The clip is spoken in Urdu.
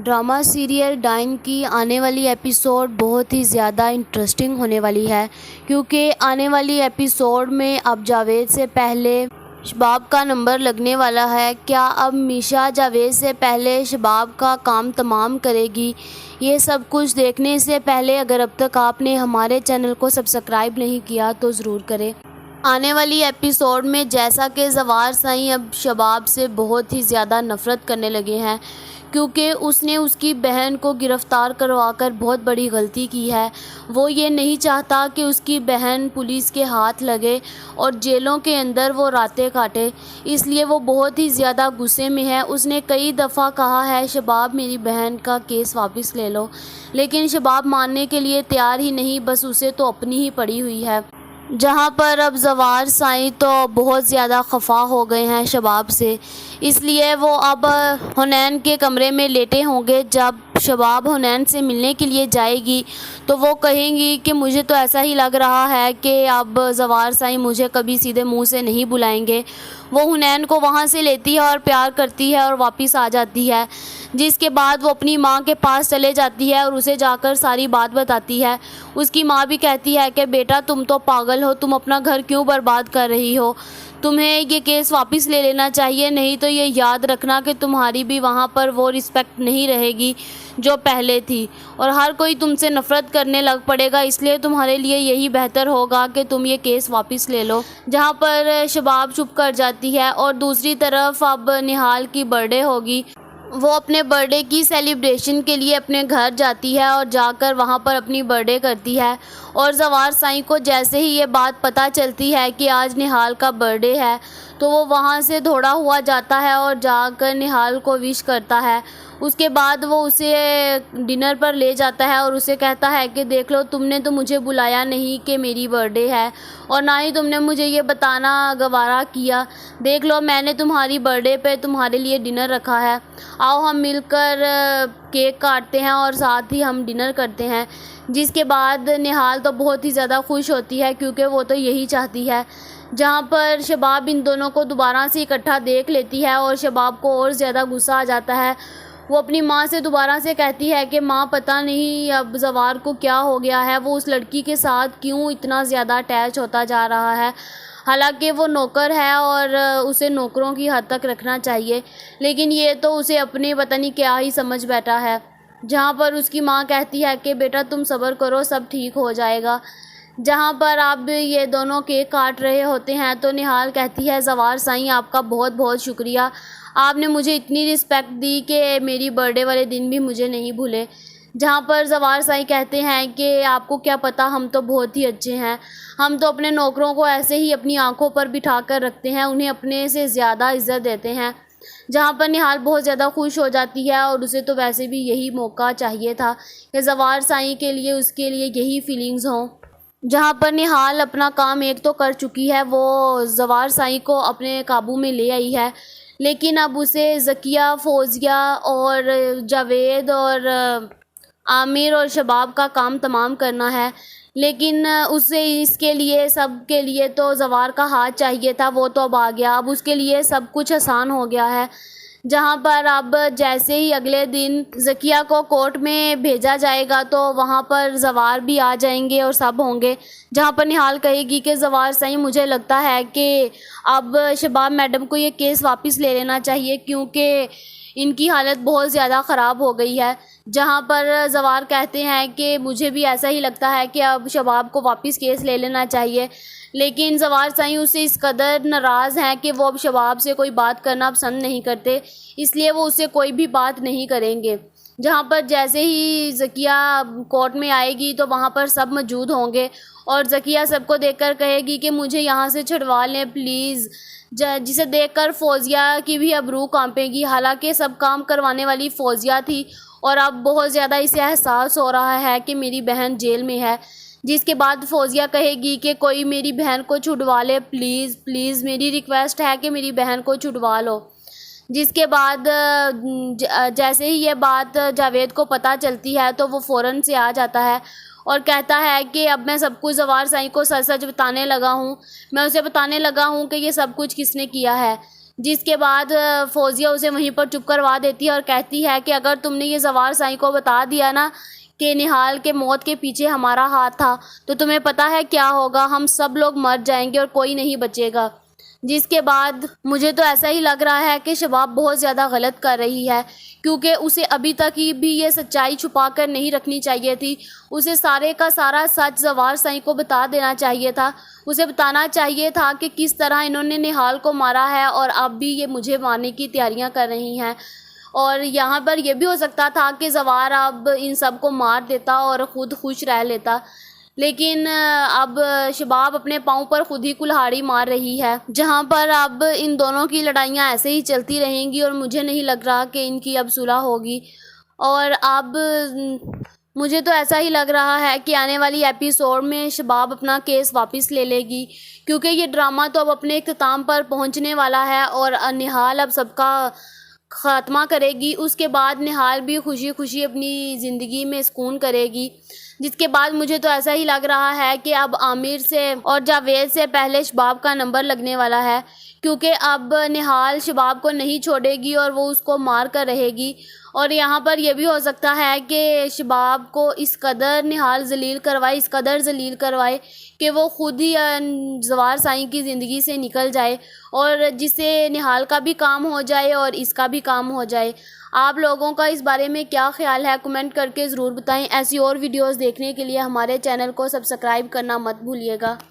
ڈرامہ سیریل ڈائن کی آنے والی ایپیسوڈ بہت ہی زیادہ انٹرسٹنگ ہونے والی ہے، کیونکہ آنے والی ایپیسوڈ میں اب جاوید سے پہلے شباب کا نمبر لگنے والا ہے۔ کیا اب میشا جاوید سے پہلے شباب کا کام تمام کرے گی؟ یہ سب کچھ دیکھنے سے پہلے اگر اب تک آپ نے ہمارے چینل کو سبسکرائب نہیں کیا تو ضرور کریں۔ آنے والی ایپیسوڈ میں جیسا کہ زوار سائیں اب شباب سے بہت ہی زیادہ نفرت کرنے لگے ہیں، کیونکہ اس نے اس کی بہن کو گرفتار کروا کر بہت بڑی غلطی کی ہے۔ وہ یہ نہیں چاہتا کہ اس کی بہن پولیس کے ہاتھ لگے اور جیلوں کے اندر وہ راتیں کاٹے، اس لیے وہ بہت ہی زیادہ غصے میں ہے۔ اس نے کئی دفعہ کہا ہے شباب میری بہن کا کیس واپس لے لو، لیکن شباب ماننے کے لیے تیار ہی نہیں، بس اسے تو اپنی ہی پڑی ہوئی ہے۔ جہاں پر اب زوار سائیں تو بہت زیادہ خفا ہو گئے ہیں شباب سے، اس لیے وہ اب حنین کے کمرے میں لیٹے ہوں گے۔ جب شباب حنین سے ملنے کے لیے جائے گی تو وہ کہیں گی کہ مجھے تو ایسا ہی لگ رہا ہے کہ اب زوار سائیں مجھے کبھی سیدھے منہ سے نہیں بلائیں گے۔ وہ حنین کو وہاں سے لیتی ہے اور پیار کرتی ہے اور واپس آ جاتی ہے، جس کے بعد وہ اپنی ماں کے پاس چلے جاتی ہے اور اسے جا کر ساری بات بتاتی ہے۔ اس کی ماں بھی کہتی ہے کہ بیٹا تم تو پاگل ہو، تم اپنا گھر کیوں برباد کر رہی ہو، تمہیں یہ کیس واپس لے لینا چاہیے، نہیں تو یہ یاد رکھنا کہ تمہاری بھی وہاں پر وہ رسپیکٹ نہیں رہے گی جو پہلے تھی، اور ہر کوئی تم سے نفرت کرنے لگ پڑے گا، اس لیے تمہارے لیے یہی بہتر ہوگا کہ تم یہ کیس واپس لے لو۔ جہاں پر شباب چپ کر جاتی ہے، اور دوسری طرف اب نہال کی برتھ ڈے ہوگی۔ وہ اپنے برتھ ڈے کی سیلیبریشن کے لیے اپنے گھر جاتی ہے اور جا کر وہاں پر اپنی برتھ ڈے کرتی ہے، اور زوار سائیں کو جیسے ہی یہ بات پتہ چلتی ہے کہ آج نہال کا برتھ ڈے ہے تو وہ وہاں سے دوڑا ہوا جاتا ہے اور جا کر نہال کو وش کرتا ہے۔ اس کے بعد وہ اسے ڈنر پر لے جاتا ہے اور اسے کہتا ہے کہ دیکھ لو تم نے تو مجھے بلایا نہیں کہ میری برتھ ڈے ہے، اور نہ ہی تم نے مجھے یہ بتانا گوارا کیا، دیکھ لو میں نے تمہاری برتھ ڈے پہ تمہارے لیے ڈنر رکھا ہے، آؤ ہم مل کر کیک کاٹتے ہیں اور ساتھ ہی ہم ڈنر کرتے ہیں۔ جس کے بعد نہال تو بہت ہی زیادہ خوش ہوتی ہے، کیونکہ وہ تو یہی چاہتی ہے۔ جہاں پر شباب ان دونوں کو دوبارہ سے اکٹھا دیکھ لیتی ہے اور شباب کو اور زیادہ غصہ آ جاتا ہے۔ وہ اپنی ماں سے دوبارہ سے کہتی ہے کہ ماں پتہ نہیں اب زوار کو کیا ہو گیا ہے، وہ اس لڑکی کے ساتھ کیوں اتنا زیادہ اٹیچ ہوتا جا رہا ہے، حالانکہ وہ نوکر ہے اور اسے نوکروں کی حد تک رکھنا چاہیے، لیکن یہ تو اسے اپنے پتہ نہیں کیا ہی سمجھ بیٹھا ہے۔ جہاں پر اس کی ماں کہتی ہے کہ بیٹا تم صبر کرو، سب ٹھیک ہو جائے گا۔ جہاں پر اب یہ دونوں کیک کاٹ رہے ہوتے ہیں تو نہال کہتی ہے زوار سائیں آپ کا بہت بہت شکریہ، آپ نے مجھے اتنی رسپیکٹ دی کہ میری برتھ ڈے والے دن بھی مجھے نہیں بھولے۔ جہاں پر زوار سائیں کہتے ہیں کہ آپ کو کیا پتہ، ہم تو بہت ہی اچھے ہیں، ہم تو اپنے نوکروں کو ایسے ہی اپنی آنکھوں پر بٹھا کر رکھتے ہیں، انہیں اپنے سے زیادہ عزت دیتے ہیں۔ جہاں پر نہال بہت زیادہ خوش ہو جاتی ہے، اور اسے تو ویسے بھی یہی موقع چاہیے تھا کہ زوار سائیں کے لیے اس کے لیے یہی فیلنگز ہوں۔ جہاں پر نہال اپنا کام ایک تو کر چکی ہے، وہ زوار سائیں کو اپنے قابو میں لے آئی ہے، لیکن اب اسے ذکیہ، فوزیہ اور جاوید اور عامر اور شباب کا کام تمام کرنا ہے، لیکن اسے اس کے لیے سب کے لیے تو زوار کا ہاتھ چاہیے تھا، وہ تو اب آ گیا، اب اس کے لیے سب کچھ آسان ہو گیا ہے۔ جہاں پر اب جیسے ہی اگلے دن ذکیہ کو کورٹ میں بھیجا جائے گا تو وہاں پر زوار بھی آ جائیں گے اور سب ہوں گے۔ جہاں پر نہال کہے گی کہ زوار سائیں مجھے لگتا ہے کہ اب شباب میڈم کو یہ کیس واپس لے لینا چاہیے، کیونکہ ان کی حالت بہت زیادہ خراب ہو گئی ہے۔ جہاں پر زوار کہتے ہیں کہ مجھے بھی ایسا ہی لگتا ہے کہ اب شباب کو واپس کیس لے لینا چاہیے، لیکن زوار سائیں اس سے اس قدر ناراض ہیں کہ وہ اب شباب سے کوئی بات کرنا پسند نہیں کرتے، اس لیے وہ اس سے کوئی بھی بات نہیں کریں گے۔ جہاں پر جیسے ہی ذکیہ کورٹ میں آئے گی تو وہاں پر سب موجود ہوں گے، اور ذکیہ سب کو دیکھ کر کہے گی کہ مجھے یہاں سے چھڑوا لیں پلیز، جسے دیکھ کر فوزیہ کی بھی اب روح کانپے گی، حالانکہ سب کام کروانے والی فوزیہ تھی، اور اب بہت زیادہ اسے احساس ہو رہا ہے کہ میری بہن جیل میں ہے۔ جس کے بعد فوزیہ کہے گی کہ کوئی میری بہن کو چھڑوا لے پلیز پلیز، میری ریکویسٹ ہے کہ میری بہن کو چھڑوا لو۔ جس کے بعد جیسے ہی یہ بات جاوید کو پتہ چلتی ہے تو وہ فوراً سے آ جاتا ہے اور کہتا ہے کہ اب میں سب کچھ زوار سائیں کو سچ سچ بتانے لگا ہوں، میں اسے بتانے لگا ہوں کہ یہ سب کچھ کس نے کیا ہے۔ جس کے بعد فوزیہ اسے وہیں پر چپ کروا دیتی ہے اور کہتی ہے کہ اگر تم نے یہ زوار سائیں کو بتا دیا نا کہ نہال کے موت کے پیچھے ہمارا ہاتھ تھا تو تمہیں پتہ ہے کیا ہوگا، ہم سب لوگ مر جائیں گے اور کوئی نہیں بچے گا۔ جس کے بعد مجھے تو ایسا ہی لگ رہا ہے کہ شباب بہت زیادہ غلط کر رہی ہے، کیونکہ اسے ابھی تک بھی یہ سچائی چھپا کر نہیں رکھنی چاہیے تھی۔ اسے سارے کا سارا سچ زوار سائیں کو بتا دینا چاہیے تھا۔ اسے بتانا چاہیے تھا کہ کس طرح انہوں نے نہال کو مارا ہے اور اب بھی یہ مجھے مارنے کی تیاریاں کر رہی ہیں۔ اور یہاں پر یہ بھی ہو سکتا تھا کہ زوار اب ان سب کو مار دیتا اور خود خوش رہ لیتا، لیکن اب شباب اپنے پاؤں پر خود ہی کلہاڑی مار رہی ہے، جہاں پر اب ان دونوں کی لڑائیاں ایسے ہی چلتی رہیں گی اور مجھے نہیں لگ رہا کہ ان کی اب صلح ہوگی۔ اور اب مجھے تو ایسا ہی لگ رہا ہے کہ آنے والی ایپیسوڈ میں شباب اپنا کیس واپس لے لے گی، کیونکہ یہ ڈرامہ تو اب اپنے اختتام پر پہنچنے والا ہے اور نہال اب سب کا خاتمہ کرے گی۔ اس کے بعد نہال بھی خوشی خوشی اپنی زندگی میں سکون کرے گی، جس کے بعد مجھے تو ایسا ہی لگ رہا ہے کہ اب عامر سے اور جاوید سے پہلے شباب کا نمبر لگنے والا ہے، کیونکہ اب نہال شباب کو نہیں چھوڑے گی اور وہ اس کو مار کر رہے گی۔ اور یہاں پر یہ بھی ہو سکتا ہے کہ شباب کو اس قدر نہال ذلیل کروائے کہ وہ خود ہی زوار سائیں کی زندگی سے نکل جائے اور جس سے نہال کا بھی کام ہو جائے اور اس کا بھی کام ہو جائے۔ آپ لوگوں کا اس بارے میں کیا خیال ہے کمنٹ کر کے ضرور بتائیں۔ ایسی اور ویڈیوز دیکھنے کے لیے ہمارے چینل کو سبسکرائب کرنا مت بھولیے گا۔